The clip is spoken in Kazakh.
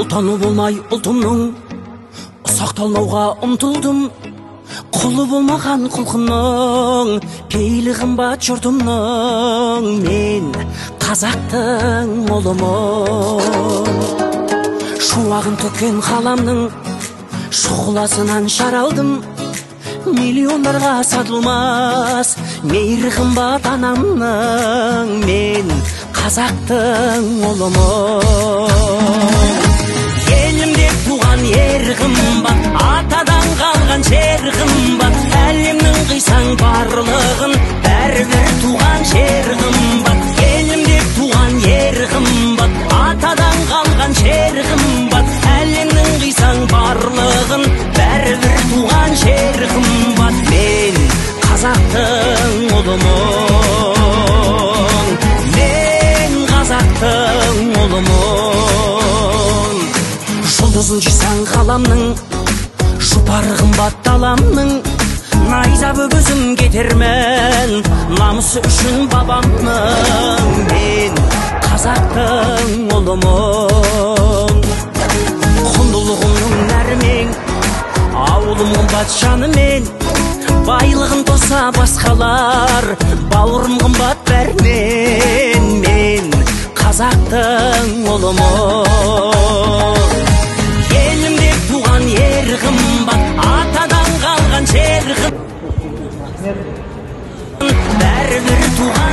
Ұлтаны болмай ұлтымның сақталмауға ұмтылдым. Құлы болмаған құлқынның пейілі қымбат жұртымның. Мен қазақтың ұлымын. Шуағын төккен қаламның шұғыласынан шаралдым. Миллиондарға сатылмас мейірі қымбат анамның. Мен қазақтың ұлымын. Елімде туған ер қымбат, атадан қалған жер қымбат. Әлемнің қисаң барлығын бәрібір туған жер қымбат. Елімде туған ер қымбат, атадан қалған жер қымбат. Әлемнің қисаң барлығын бәрібір туған жер қымбат. Мен қазақтың ұлымын. Мен қазақтың ұлымын. Жұлдызын жисаң қаламның, жұпары қымбат даламның. Найза бөгізім кетермен, намысы үшін бабамның. Мен қазақтың ұлымын. Құндылығымның нәрмен, ауылым қымбат жанымен. Байлығын тоса басқалар, бауырым қымбат бәрінен. Мен қазақтың ұлымын. Елімде туған ер қымбат, атадан қалған жер қымбат. Бәрібір туған